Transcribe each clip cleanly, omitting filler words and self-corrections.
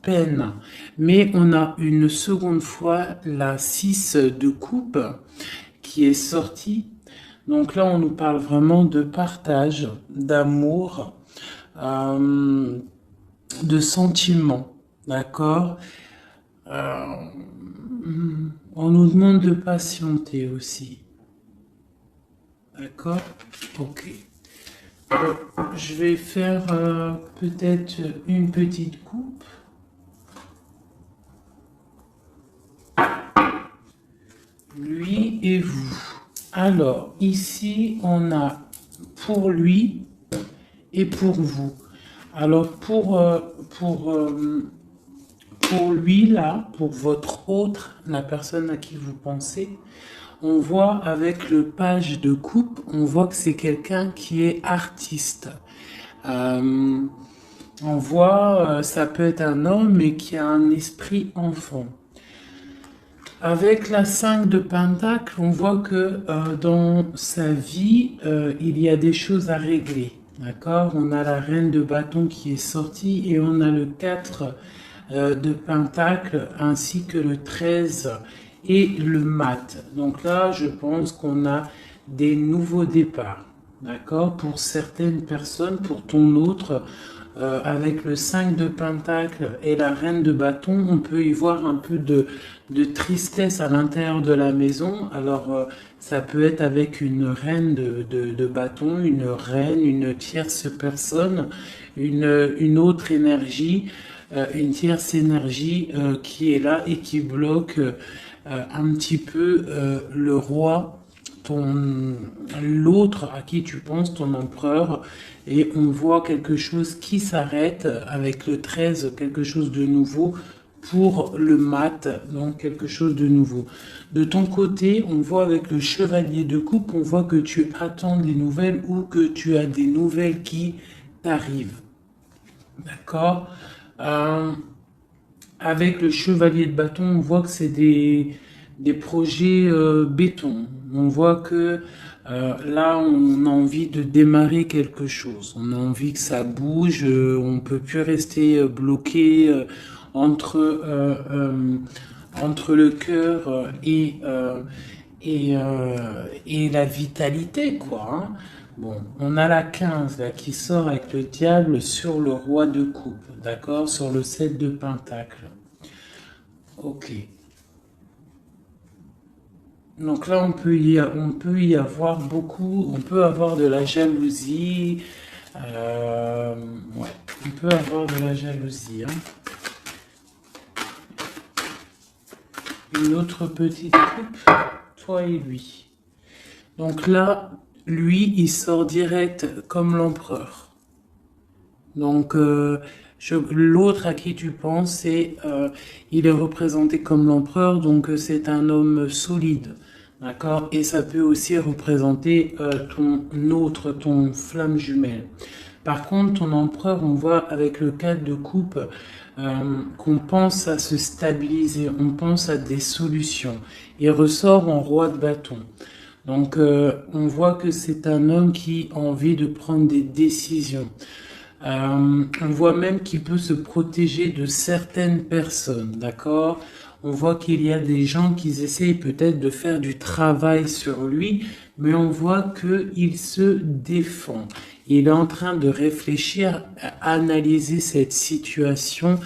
peine. Mais on a une seconde fois la 6 de coupe qui est sortie. Donc là, on nous parle vraiment de partage, d'amour, de sentiments, d'accord? On nous demande de patienter aussi, d'accord? Ok. Je vais faire peut-être une petite coupe. Lui et vous. Alors, ici, on a pour lui et pour vous. Alors, pour lui, là, pour votre autre, la personne à qui vous pensez, on voit avec le page de coupe, on voit que c'est quelqu'un qui est artiste. On voit, ça peut être un homme, mais qui a un esprit enfant. Avec la 5 de Pentacle, on voit que dans sa vie, il y a des choses à régler. D'accord? On a la reine de bâton qui est sortie et on a le 4 de Pentacle ainsi que le 13 et le mat. Donc là, je pense qu'on a des nouveaux départs. D'accord? Pour certaines personnes, pour ton autre, avec le 5 de Pentacle et la reine de bâton, on peut y voir un peu de tristesse à l'intérieur de la maison. Alors, ça peut être avec une reine de bâton, une reine, une tierce personne, une autre énergie, une tierce énergie qui est là et qui bloque un petit peu le roi, l'autre à qui tu penses, ton empereur, et on voit quelque chose qui s'arrête avec le 13, quelque chose de nouveau pour le mat, donc quelque chose de nouveau. De ton côté, on voit avec le chevalier de coupe, on voit que tu attends des nouvelles ou que tu as des nouvelles qui t'arrivent. D'accord. Avec le chevalier de bâton, on voit que c'est des projets béton. On voit que là, on a envie de démarrer quelque chose. On a envie que ça bouge. On peut plus rester bloqué entre le cœur et la vitalité, quoi. Hein. Bon, on a la 15 là, qui sort avec le diable sur le roi de coupe, d'accord? Sur le 7 de pentacle. Ok. Donc là, on peut y avoir beaucoup, on peut avoir de la jalousie. Ouais, on peut avoir de la jalousie. Hein. Une autre petite coupe, toi et lui. Donc là, lui, il sort direct comme l'empereur. Donc, l'autre à qui tu penses, il est représenté comme l'empereur, donc c'est un homme solide, d'accord? Et ça peut aussi représenter ton flamme jumelle. Par contre, ton empereur, on voit avec le 4 de coupe qu'on pense à se stabiliser, on pense à des solutions. Il ressort en roi de bâton. Donc, on voit que c'est un homme qui a envie de prendre des décisions. On voit même qu'il peut se protéger de certaines personnes, d'accord? On voit qu'il y a des gens qui essayent peut-être de faire du travail sur lui, mais on voit qu'il se défend. Il est en train de réfléchir, à analyser cette situation,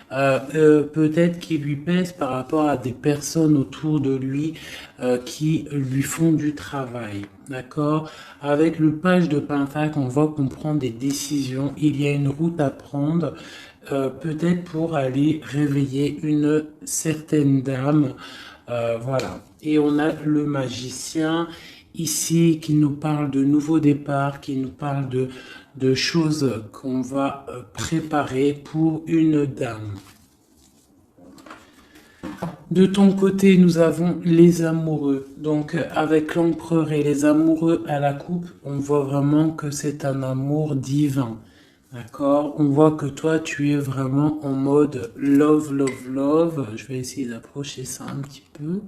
peut-être qui lui pèse par rapport à des personnes autour de lui qui lui font du travail. D'accord? Avec le page de Pentacle, on voit qu'on prend des décisions. Il y a une route à prendre, peut-être pour aller réveiller une certaine dame. Voilà. Et on a le magicien ici qui nous parle de nouveaux départs, qui nous parle de choses qu'on va préparer pour une dame. De ton côté, nous avons les amoureux. Donc, avec l'empereur et les amoureux à la coupe, on voit vraiment que c'est un amour divin. D'accord? On voit que toi, tu es vraiment en mode love, love, love. Je vais essayer d'approcher ça un petit peu.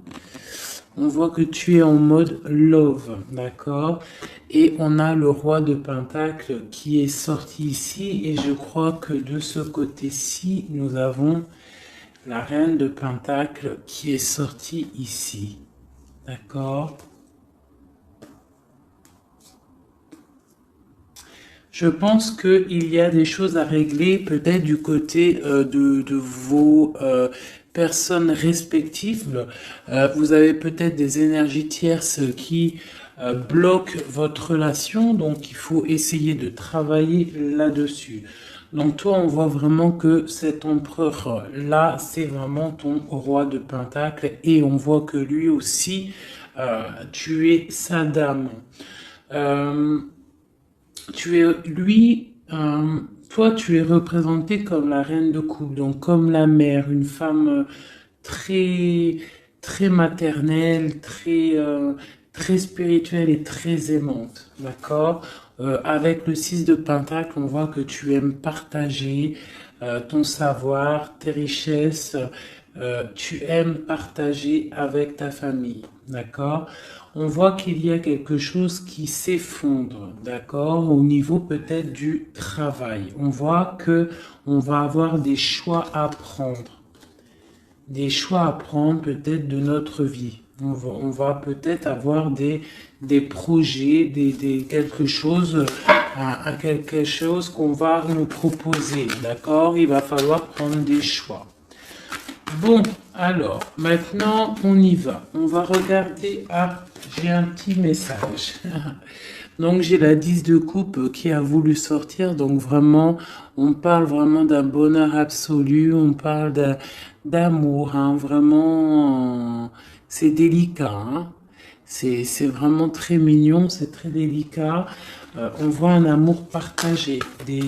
On voit que tu es en mode love, d'accord? Et on a le roi de Pentacle qui est sorti ici. Et je crois que de ce côté-ci, nous avons la reine de Pentacle qui est sortie ici. D'accord? Je pense qu'il y a des choses à régler peut-être du côté de vos personnes respectives. Vous avez peut-être des énergies tierces qui bloquent votre relation, donc il faut essayer de travailler là-dessus. Donc toi, on voit vraiment que cet empereur-là, c'est vraiment ton roi de Pentacle et on voit que lui aussi, tu es sa dame. Euh, toi, tu es représentée comme la reine de coupe, donc comme la mère, une femme très, très maternelle, très spirituelle et très aimante, d'accord? Avec le 6 de Pentacle, on voit que tu aimes partager ton savoir, tes richesses, tu aimes partager avec ta famille, d'accord? On voit qu'il y a quelque chose qui s'effondre, d'accord, au niveau peut-être du travail. On voit que on va avoir des choix à prendre peut-être de notre vie. On va peut-être avoir des projets, quelque chose, quelque chose qu'on va nous proposer, d'accord? Il va falloir prendre des choix. Bon, alors, maintenant, on y va. On va regarder. Ah, j'ai un petit message. Donc, j'ai la 10 de coupe qui a voulu sortir. Donc, vraiment, on parle vraiment d'un bonheur absolu. On parle d'amour. Hein, vraiment, c'est délicat. Hein. C'est vraiment très mignon, c'est très délicat. On voit un amour partagé, des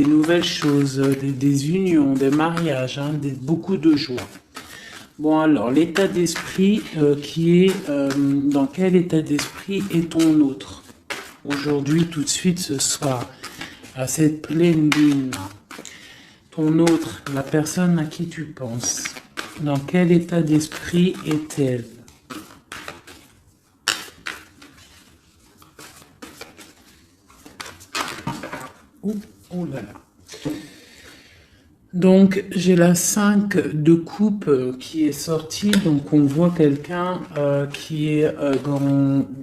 nouvelles choses, des unions, des mariages, hein, beaucoup de joie. Bon alors, l'état d'esprit dans quel état d'esprit est ton autre? Aujourd'hui, tout de suite, ce soir, à cette pleine lune, ton autre, la personne à qui tu penses, dans quel état d'esprit est-elle? Oh là là. Donc, j'ai la 5 de coupe qui est sortie. Donc, on voit quelqu'un qui est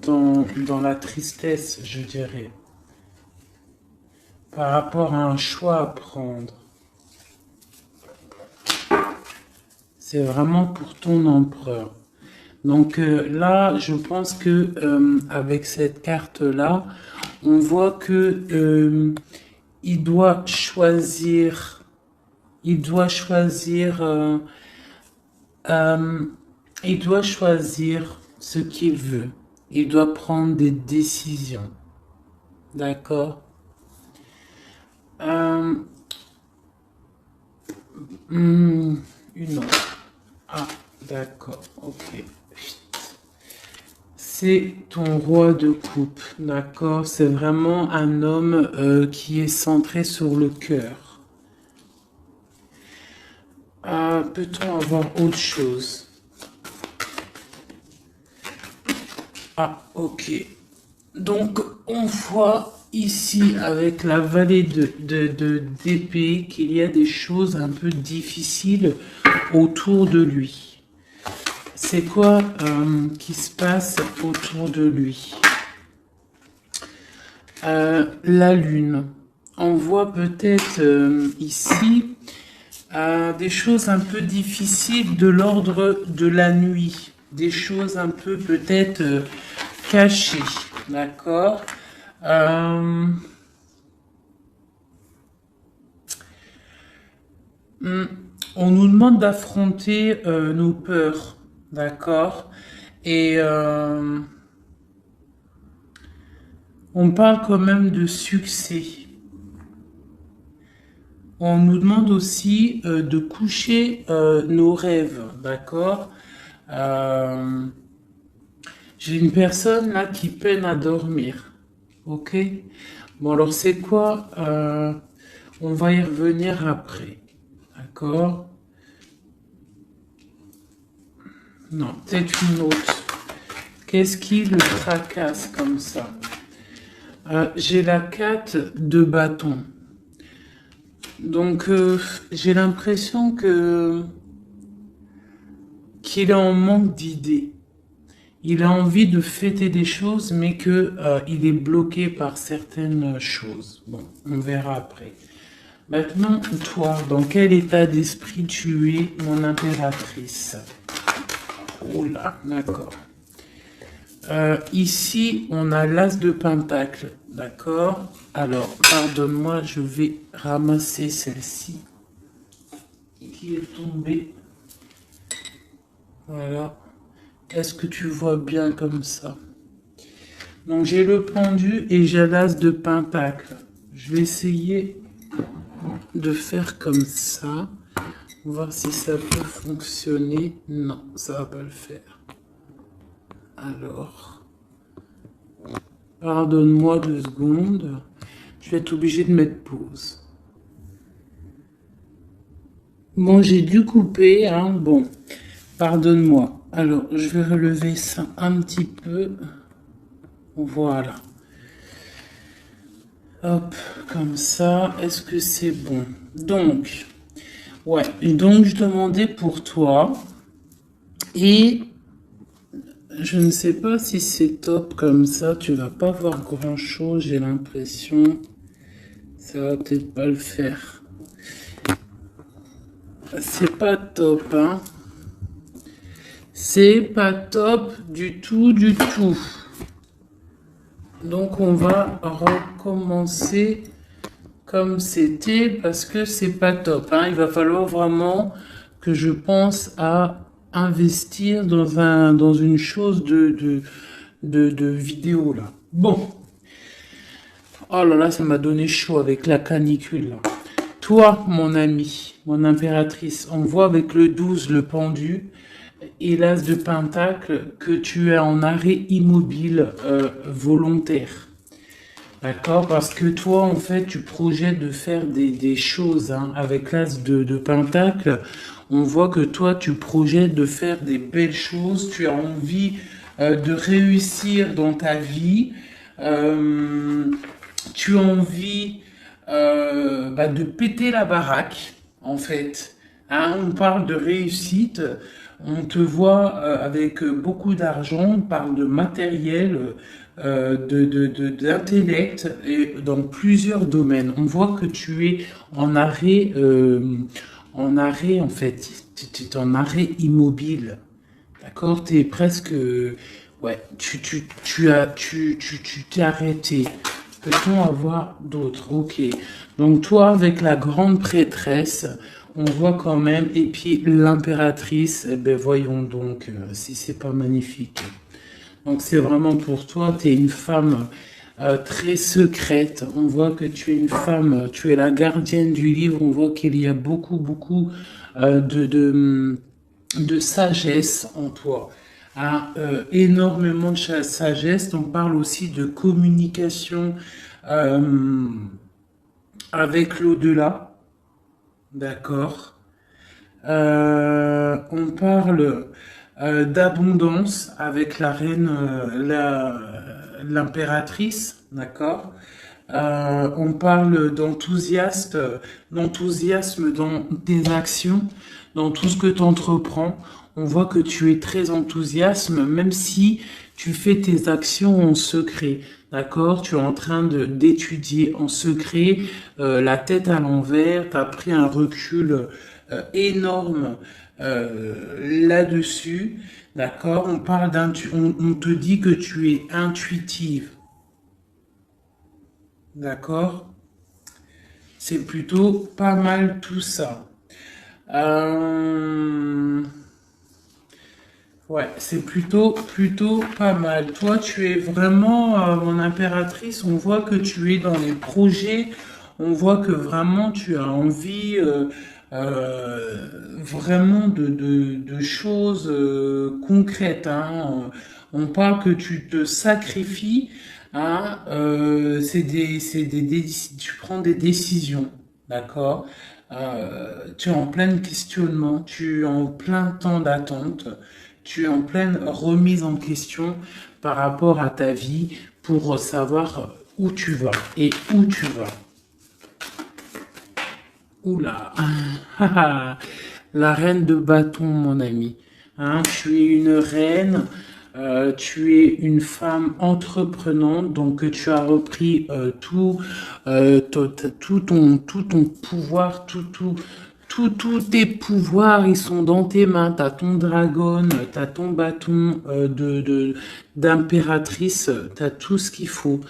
dans la tristesse, je dirais, par rapport à un choix à prendre. C'est vraiment pour ton empereur. Donc là, je pense que avec cette carte-là, on voit que il doit choisir, il doit choisir, il doit choisir ce qu'il veut. Il doit prendre des décisions. D'accord? Une autre. Ah, d'accord, ok. C'est ton roi de coupe, d'accord? C'est vraiment un homme qui est centré sur le cœur. Peut-on avoir autre chose? Ah, ok. Donc, on voit ici, avec la vallée d'épée, qu'il y a des choses un peu difficiles autour de lui. C'est quoi qui se passe autour de lui? La lune. On voit peut-être ici des choses un peu difficiles de l'ordre de la nuit. Des choses un peu peut-être cachées. D'accord? On nous demande d'affronter nos peurs. D'accord? Et on parle quand même de succès. On nous demande aussi de coucher nos rêves, d'accord? J'ai une personne là qui peine à dormir, ok? Bon alors c'est quoi? On va y revenir après, d'accord? Non, peut-être une autre. Qu'est-ce qui le tracasse comme ça? J'ai la 4 de bâton. Donc, j'ai l'impression qu'il est en manque d'idées. Il a envie de fêter des choses, mais que il est bloqué par certaines choses. Bon, on verra après. Maintenant, toi, dans quel état d'esprit tu es, mon impératrice? Oula, d'accord. Ici, on a l'as de pentacle, d'accord? Alors, pardonne-moi, je vais ramasser celle-ci qui est tombée. Voilà. Est-ce que tu vois bien comme ça? Donc, j'ai le pendu et j'ai l'as de pentacle. Je vais essayer de faire comme ça. On va voir si ça peut fonctionner. Non, ça va pas le faire. Alors, pardonne-moi 2 secondes. Je vais être obligé de mettre pause. Bon, j'ai dû couper, hein. Bon, pardonne-moi. Alors, je vais relever ça un petit peu. Voilà. Hop, comme ça. Est-ce que c'est bon? Donc, ouais. Et donc, je demandais pour toi. Et je ne sais pas si c'est top comme ça. Tu vas pas voir grand-chose, j'ai l'impression. Ça va peut-être pas le faire. C'est pas top, hein. C'est pas top du tout, du tout. Donc on va recommencer comme c'était parce que c'est pas top, hein. Il va falloir vraiment que je pense à investir dans une chose de vidéo là. Bon. Oh là là, ça m'a donné chaud avec la canicule là. Toi, mon ami, mon impératrice, on voit avec le 12, le pendu, et l'as de pentacle, que tu es en arrêt immobile volontaire. D'accord? Parce que toi, en fait, tu projettes de faire des choses, hein, avec l'as de pentacle. On voit que toi, tu projettes de faire des belles choses. Tu as envie de réussir dans ta vie. Tu as envie de péter la baraque, en fait. Hein, on parle de réussite, on te voit avec beaucoup d'argent, on parle de matériel, d'intellect, et dans plusieurs domaines. On voit que tu es en arrêt en fait, tu es en arrêt immobile. D'accord? Tu es presque... ouais, tu t'es arrêté. Peut-on avoir d'autres? Ok. Donc toi, avec la grande prêtresse, on voit quand même, et puis l'impératrice, eh ben voyons donc si c'est pas magnifique. Donc c'est vraiment pour toi, tu es une femme très secrète. On voit que tu es une femme, tu es la gardienne du livre. On voit qu'il y a beaucoup de sagesse en toi. Hein, énormément de sagesse. On parle aussi de communication avec l'au-delà. D'accord. On parle d'abondance avec la reine, l'impératrice, d'accord. On parle d'enthousiasme dans tes actions, dans tout ce que tu entreprends. On voit que tu es très enthousiaste, même si tu fais tes actions en secret. D'accord? Tu es en train d'étudier en secret, la tête à l'envers, tu as pris un recul énorme là-dessus. D'accord? On te dit que tu es intuitive. D'accord? C'est plutôt pas mal tout ça. Ouais, c'est plutôt pas mal. Toi, tu es vraiment mon impératrice. On voit que tu es dans les projets. On voit que vraiment tu as envie vraiment de choses concrètes, hein. On parle que tu te sacrifies. Hein, tu prends des décisions, d'accord? Tu es en plein questionnement, tu es en plein temps d'attente. Tu es en pleine remise en question par rapport à ta vie pour savoir où tu vas et où tu vas. Oula, la reine de bâton, mon ami. Hein, tu es une reine, tu es une femme entreprenante, donc tu as repris tout ton pouvoir, tous tes pouvoirs, ils sont dans tes mains. T'as ton dragon, t'as ton bâton d'impératrice, t'as tout ce qu'il faut,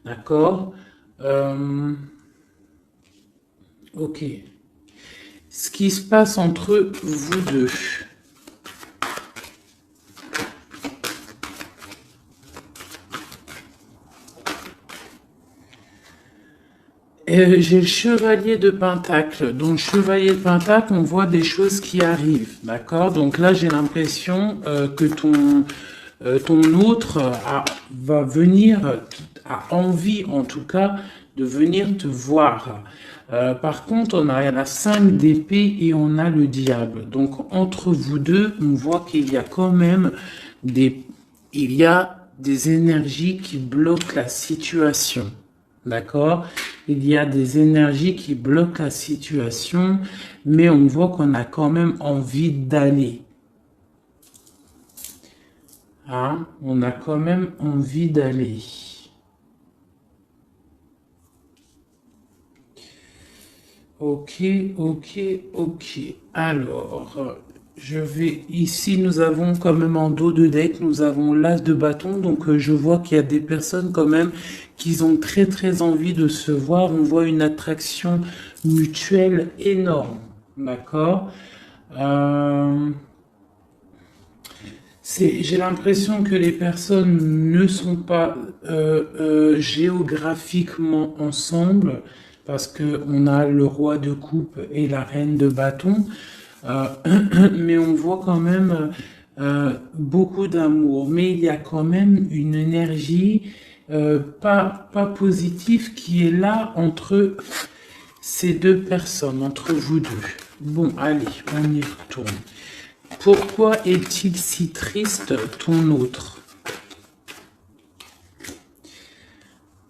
d'accord? Ok. Ce qui se passe entre vous deux. J'ai le chevalier de Pentacle. Donc, chevalier de Pentacle, on voit des choses qui arrivent. D'accord? Donc là, j'ai l'impression que ton autre va venir, a envie en tout cas, de venir te voir. Par contre, on a la 5 d'épée et on a le diable. Donc, entre vous deux, on voit qu'il y a quand même il y a des énergies qui bloquent la situation. D'accord? Il y a des énergies qui bloquent la situation, mais on voit qu'on a quand même envie d'aller. Hein? On a quand même envie d'aller. Ok, ok, ok. Alors, je vais... Ici, nous avons quand même en dos de deck, nous avons l'as de bâton. Donc, je vois qu'il y a des personnes quand même qui ont très, très envie de se voir. On voit une attraction mutuelle énorme. D'accord? J'ai l'impression que les personnes ne sont pas géographiquement ensemble parce que on a le roi de coupe et la reine de bâton, euh, mais on voit quand même beaucoup d'amour. Mais il y a quand même une énergie pas positive qui est là entre ces deux personnes, entre vous deux. Bon, allez, on y retourne. Pourquoi est-il si triste, ton autre?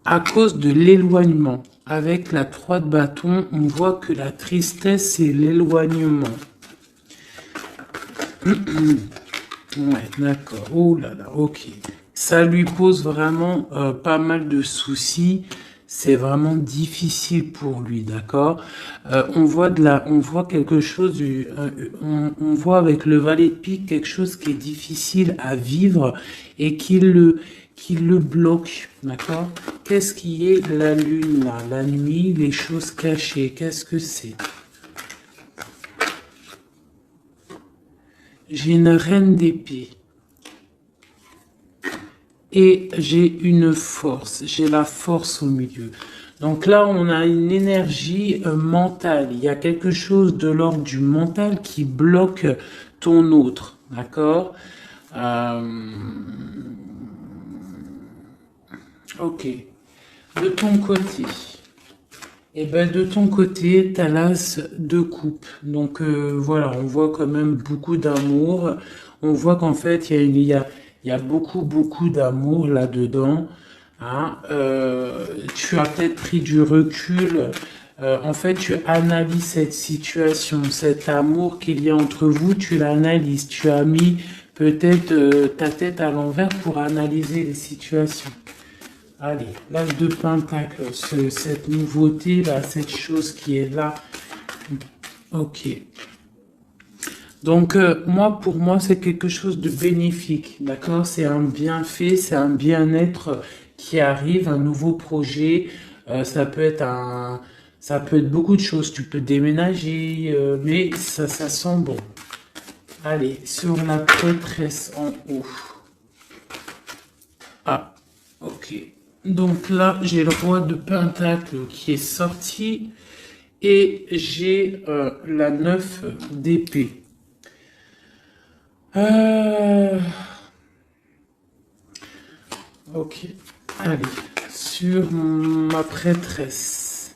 À cause de l'éloignement. Avec la 3 de bâton, on voit que la tristesse, c'est l'éloignement. Ouais, d'accord. Oh là là, ok. Ça lui pose vraiment pas mal de soucis. C'est vraiment difficile pour lui, d'accord. On voit quelque chose, on voit avec le valet de pique quelque chose qui est difficile à vivre et qui le bloque, d'accord. Qu'est-ce qui est la lune là, la nuit, les choses cachées, qu'est-ce que c'est? J'ai une reine d'épée. Et j'ai une force, j'ai la force au milieu. Donc là, on a une énergie mentale. Il y a quelque chose de l'ordre du mental qui bloque ton autre, d'accord? Ok. De ton côté, eh ben de ton côté, t'as l'as de coupe. Donc voilà, on voit quand même beaucoup d'amour. On voit qu'en fait, il y a beaucoup d'amour là-dedans. Hein. Tu as peut-être pris du recul. En fait, tu analyses cette situation, cet amour qu'il y a entre vous, tu l'analyses. Tu as mis peut-être ta tête à l'envers pour analyser les situations. Allez, l'as de pentacle, cette nouveauté là, cette chose qui est là. Ok. Donc pour moi, c'est quelque chose de bénéfique, d'accord? C'est un bienfait, c'est un bien-être qui arrive, un nouveau projet. Ça peut être ça peut être beaucoup de choses. Tu peux déménager, mais ça sent bon. Allez, sur la prêtresse en haut. Ah, ok. Donc là, j'ai le roi de pentacle qui est sorti et j'ai la 9 d'épée. Ok, allez, sur ma prêtresse.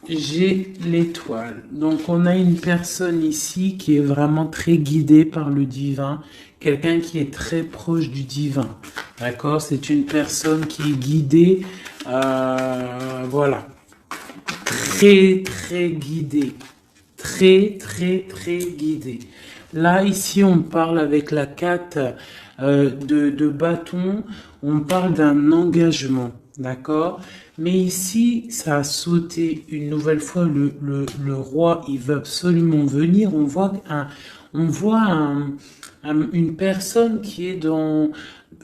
j'ai l'étoile. Donc, on a une personne ici qui est vraiment très guidée par le divin. Quelqu'un qui est très proche du divin. D'accord? C'est une personne qui est guidée. Voilà. Très, très guidée. Très, très, très guidée. Là, ici, on parle avec la 4 de bâton. On parle d'un engagement. D'accord? Mais ici, ça a sauté une nouvelle fois. Le roi, il veut absolument venir. On voit une personne qui est dans,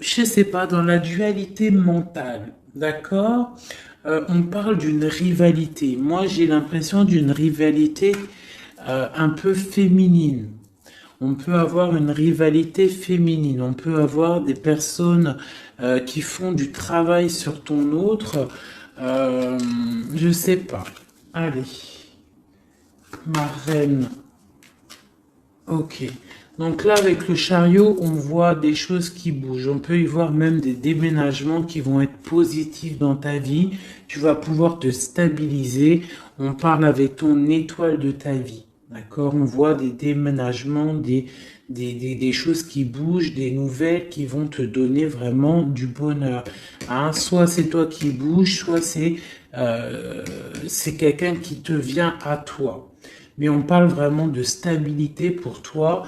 je sais pas, dans la dualité mentale. D'accord? On parle d'une rivalité. Moi, j'ai l'impression d'une rivalité un peu féminine. On peut avoir une rivalité féminine. On peut avoir des personnes qui font du travail sur ton autre. Je sais pas. Allez. Ma reine. Ok. Donc là, avec le chariot, on voit des choses qui bougent. On peut y voir même des déménagements qui vont être positifs dans ta vie. Tu vas pouvoir te stabiliser. On parle avec ton étoile de ta vie. D'accord? On voit des déménagements, des choses qui bougent, des nouvelles qui vont te donner vraiment du bonheur. Hein? Soit c'est toi qui bouges, soit c'est quelqu'un qui te vient à toi. Mais on parle vraiment de stabilité pour toi,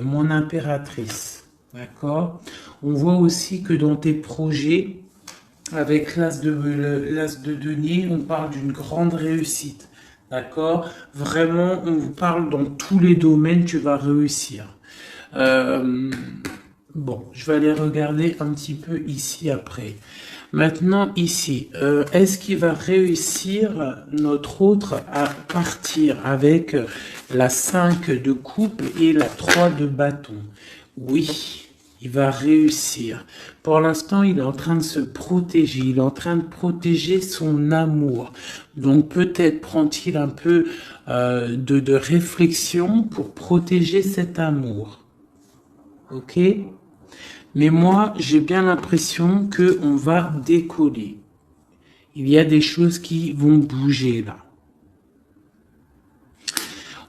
mon impératrice. D'accord? On voit aussi que dans tes projets, avec l'as de denier, on parle d'une grande réussite. D'accord? Vraiment, on vous parle dans tous les domaines, tu vas réussir. Bon, je vais aller regarder un petit peu ici après. Maintenant, ici, est-ce qu'il va réussir notre autre à partir avec la 5 de coupe et la 3 de bâton? Oui, il va réussir. Pour l'instant, il est en train de se protéger. Il est en train de protéger son amour. Donc, peut-être prend-il un peu de réflexion pour protéger cet amour. Ok? Mais moi, j'ai bien l'impression que on va décoller. Il y a des choses qui vont bouger là.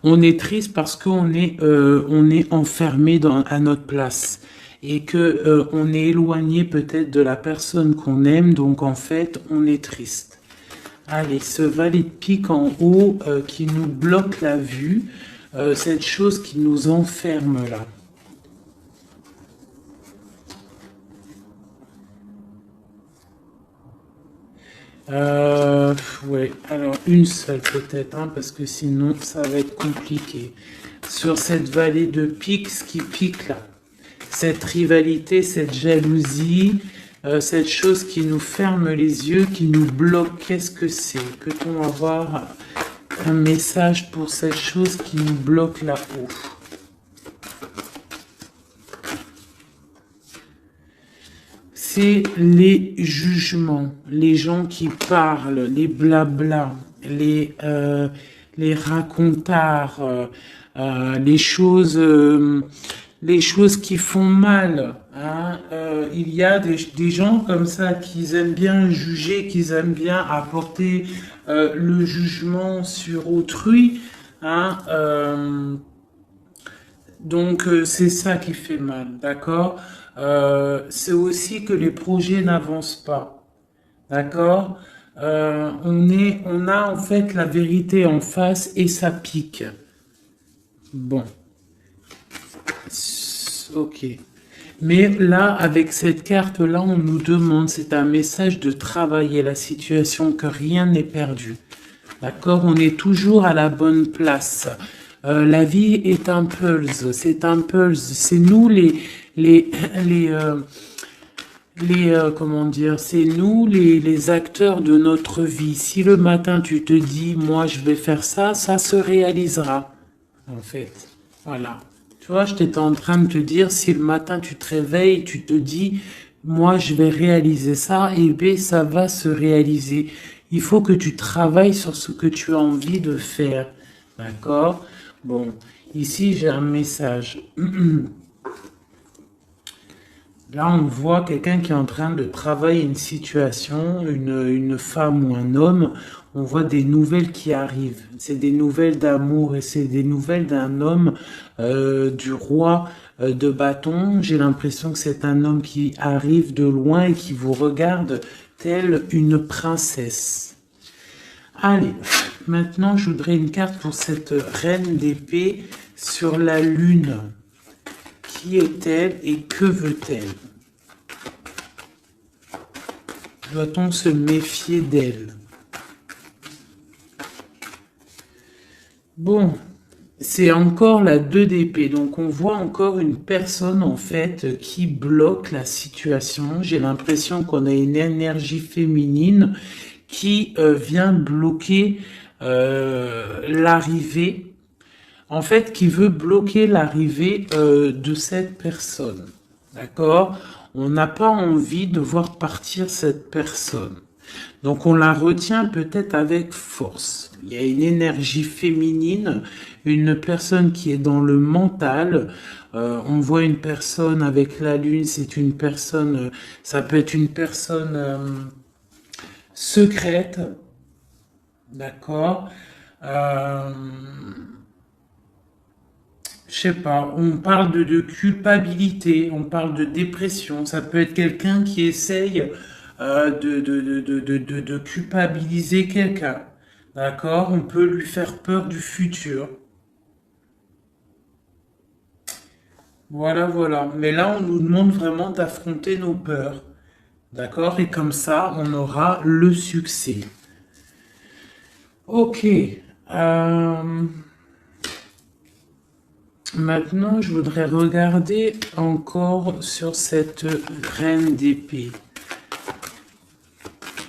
On est triste parce qu'on est enfermé à notre place et que on est éloigné peut-être de la personne qu'on aime. Donc en fait, on est triste. Allez, ce valet de pique en haut qui nous bloque la vue, cette chose qui nous enferme là. Ouais, alors une seule peut-être, hein, parce que sinon ça va être compliqué. Sur cette vallée de pique, ce qui pique là, cette rivalité, cette jalousie, cette chose qui nous ferme les yeux, qui nous bloque, qu'est-ce que c'est? Peut-on avoir un message pour cette chose qui nous bloque là-haut? C'est les jugements, les gens qui parlent, les blablas, les racontards, les choses qui font mal. Hein. Il y a des gens comme ça qui aiment bien juger, qui aiment bien apporter le jugement sur autrui. Hein. Donc c'est ça qui fait mal, d'accord? C'est aussi que les projets n'avancent pas, d'accord? On a en fait la vérité en face et ça pique. Bon, ok. Mais là, avec cette carte-là, on nous demande, c'est un message de travailler la situation, que rien n'est perdu. D'accord? On est toujours à la bonne place. La vie est un pulse, c'est un pulse. C'est nous comment dire, c'est nous les acteurs de notre vie. Si le matin tu te dis, moi je vais faire ça, ça se réalisera. En fait, voilà. Tu vois, j'étais en train de te dire, si le matin tu te réveilles, tu te dis, moi je vais réaliser ça, et bien ça va se réaliser. Il faut que tu travailles sur ce que tu as envie de faire. D'accord? Bon, ici j'ai un message. Là, on voit quelqu'un qui est en train de travailler une situation, une femme ou un homme. On voit des nouvelles qui arrivent. C'est des nouvelles d'amour et c'est des nouvelles d'un homme, du roi de bâton. J'ai l'impression que c'est un homme qui arrive de loin et qui vous regarde telle une princesse. Allez, maintenant je voudrais une carte pour cette reine d'épée sur la lune. Qui est-elle et que veut-elle? Doit-on se méfier d'elle? Bon, c'est encore la 2 d'épée. Donc on voit encore une personne en fait qui bloque la situation. J'ai l'impression qu'on a une énergie féminine qui vient bloquer l'arrivée. En fait, qui veut bloquer l'arrivée de cette personne. D'accord? On n'a pas envie de voir partir cette personne. Donc on la retient peut-être avec force. Il y a une énergie féminine, une personne qui est dans le mental. On voit une personne avec la lune, c'est une personne, ça peut être une personne secrète. D'accord? Je sais pas, on parle de culpabilité, on parle de dépression, ça peut être quelqu'un qui essaye de culpabiliser quelqu'un, d'accord? On peut lui faire peur du futur. Voilà, voilà. Mais là, on nous demande vraiment d'affronter nos peurs, d'accord? Et comme ça, on aura le succès. Ok. Euh, Maintenant, je voudrais regarder encore sur cette reine d'épée.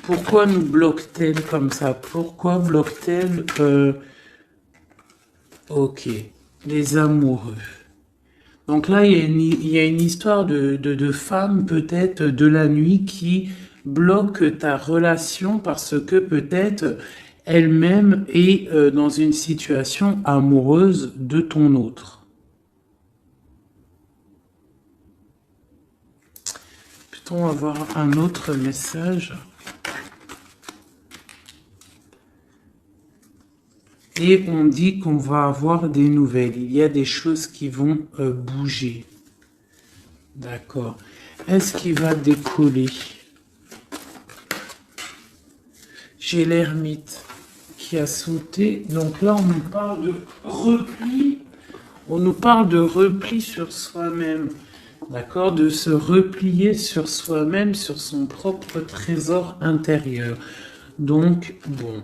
Pourquoi nous bloque-t-elle comme ça? Pourquoi bloque-t-elle ok, les amoureux. Donc là, il y a une histoire de femme, peut-être, de la nuit, qui bloque ta relation parce que peut-être elle-même est dans une situation amoureuse de ton autre. Peut-on avoir un autre message? Et on dit qu'on va avoir des nouvelles. Il y a des choses qui vont bouger. D'accord. Est-ce qu'il va décoller? J'ai l'ermite qui a sauté. Donc là, on nous parle de repli. On nous parle de repli sur soi-même. D'accord? De se replier sur soi-même, sur son propre trésor intérieur. Donc, bon.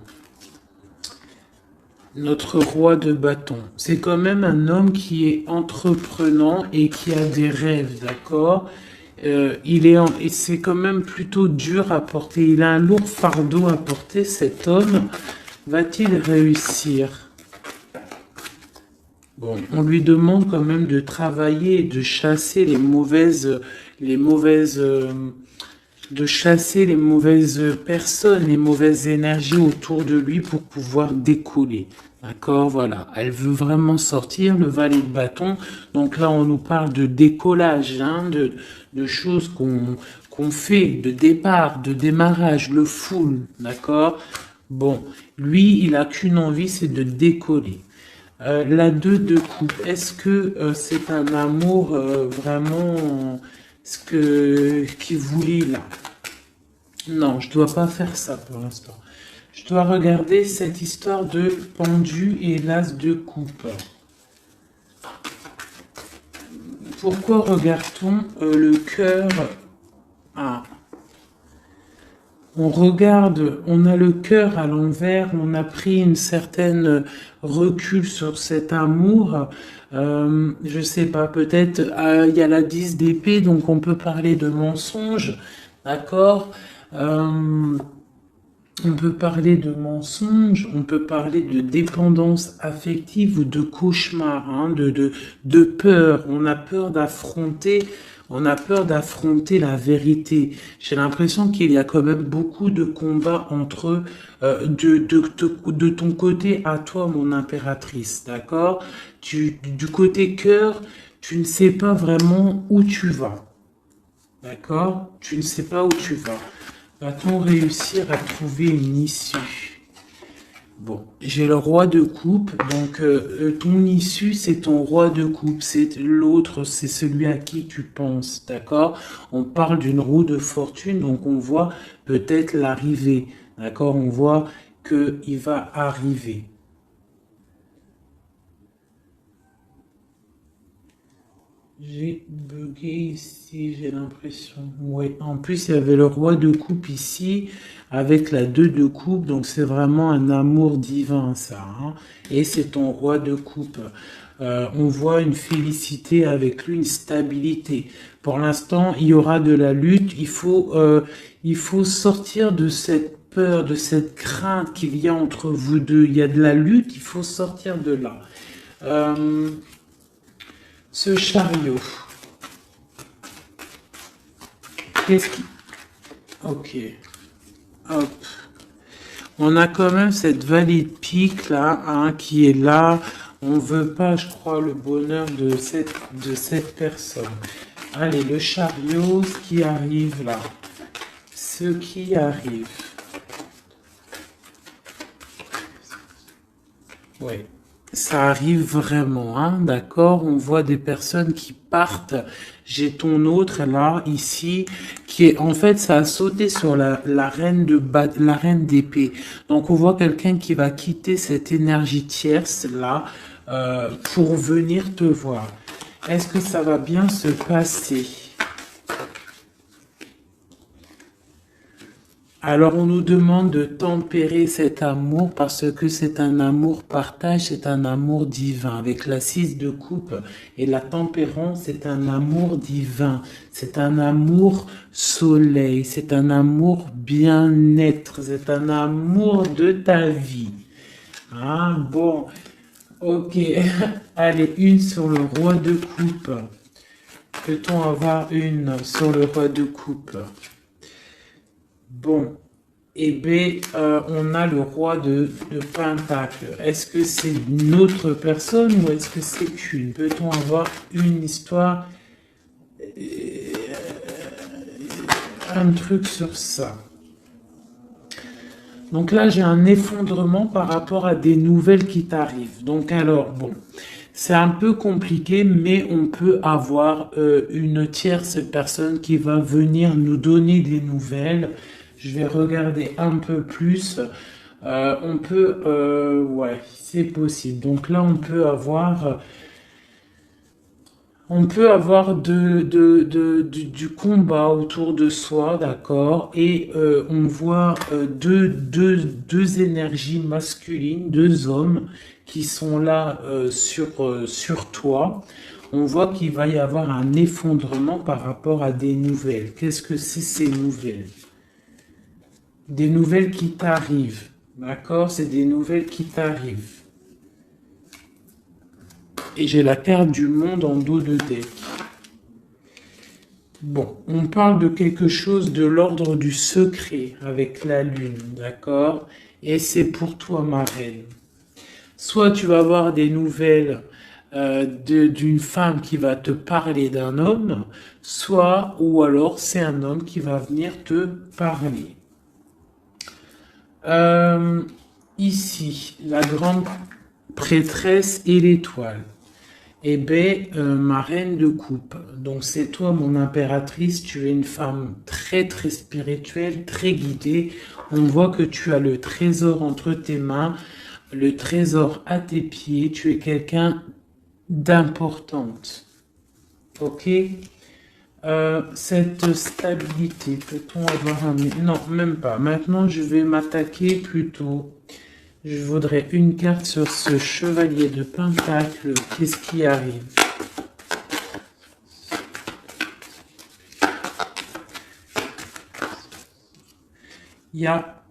Notre roi de bâton. C'est quand même un homme qui est entreprenant et qui a des rêves, d'accord? Et c'est quand même plutôt dur à porter. Il a un lourd fardeau à porter, cet homme. Va-t-il réussir? Bon, on lui demande quand même de travailler et de chasser de chasser les mauvaises personnes, les mauvaises énergies autour de lui pour pouvoir décoller. D'accord, voilà. Elle veut vraiment sortir, le valet de bâton. Donc là, on nous parle de décollage, hein, de choses qu'on fait, de départ, de démarrage, le full. D'accord? Bon, lui, il a qu'une envie, c'est de décoller. La 2 de coupe, est-ce que c'est un amour vraiment qu'il voulait là? Non, je dois pas faire ça pour l'instant. Je dois regarder cette histoire de pendu et l'as de coupe. Pourquoi regarde-t-on le cœur? Ah, on regarde, on a le cœur à l'envers, on a pris une certaine recul sur cet amour. Je sais pas, peut-être il y a la 10 d'épée, donc on peut parler de mensonge, d'accord? On peut parler de mensonge, on peut parler de dépendance affective ou de cauchemar, hein, de peur. On a peur d'affronter la vérité. J'ai l'impression qu'il y a quand même beaucoup de combats entre de ton côté à toi, mon impératrice, d'accord? Du côté cœur, tu ne sais pas vraiment où tu vas. D'accord? Tu ne sais pas où tu vas. Va-t-on réussir à trouver une issue? Bon, j'ai le roi de coupe, donc ton issue, c'est ton roi de coupe, c'est l'autre, c'est celui à qui tu penses, d'accord? On parle d'une roue de fortune, donc on voit peut-être l'arrivée, d'accord? On voit qu'il va arriver. J'ai bugué ici, j'ai l'impression. Oui, en plus, il y avait le roi de coupe ici, avec la 2 de coupe, donc c'est vraiment un amour divin, ça. Hein. Et c'est ton roi de coupe. On voit une félicité avec lui, une stabilité. Pour l'instant, il y aura de la lutte. Il faut sortir de cette peur, de cette crainte qu'il y a entre vous deux. Il y a de la lutte, il faut sortir de là. Ce chariot. Qu'est-ce qui... Ok. Hop. On a quand même cette vallée de pique là, hein, qui est là. On veut pas, je crois, le bonheur de cette personne. Allez, le chariot, ce qui arrive là. Ce qui arrive. Ouais. Ça arrive vraiment, hein, d'accord? On voit des personnes qui partent. J'ai ton autre là, ici, qui est, en fait, ça a sauté sur la reine la reine d'épée. Donc, on voit quelqu'un qui va quitter cette énergie tierce là, pour venir te voir. Est-ce que ça va bien se passer? Alors on nous demande de tempérer cet amour parce que c'est un amour partage, c'est un amour divin. Avec la 6 de coupe et la tempérance, c'est un amour divin. C'est un amour soleil, c'est un amour bien-être, c'est un amour de ta vie. Ah bon, ok. Allez, une sur le roi de coupe. Peut-on avoir une sur le roi de coupe? Bon, et B, on a le roi de Pentacle. Est-ce que c'est une autre personne ou est-ce que c'est une? Peut-on avoir une histoire, un truc sur ça? Donc là, j'ai un effondrement par rapport à des nouvelles qui t'arrivent. Donc alors, bon, c'est un peu compliqué, mais on peut avoir une tierce personne qui va venir nous donner des nouvelles. Je vais regarder un peu plus. On peut... ouais, c'est possible. Donc là, on peut avoir... du combat autour de soi, d'accord, et on voit deux énergies masculines, deux hommes qui sont là sur toi. On voit qu'il va y avoir un effondrement par rapport à des nouvelles. Qu'est-ce que c'est ces nouvelles? Des nouvelles qui t'arrivent, d'accord? C'est des nouvelles qui t'arrivent. Et j'ai la carte du monde en dos de deck. Bon, on parle de quelque chose de l'ordre du secret avec la lune, d'accord? Et c'est pour toi, ma reine. Soit tu vas avoir des nouvelles d'une femme qui va te parler d'un homme, soit, ou alors c'est un homme qui va venir te parler. Ici, la grande prêtresse et l'étoile. Eh bien, ma reine de coupe, donc c'est toi mon impératrice, tu es une femme très très spirituelle, très guidée. On voit que tu as le trésor entre tes mains, le trésor à tes pieds, tu es quelqu'un d'importante. Ok? Cette stabilité, peut-on avoir un... Non, même pas. Maintenant, je vais m'attaquer plutôt... Je voudrais une carte sur ce chevalier de Pentacle. Qu'est-ce qui arrive? Il y a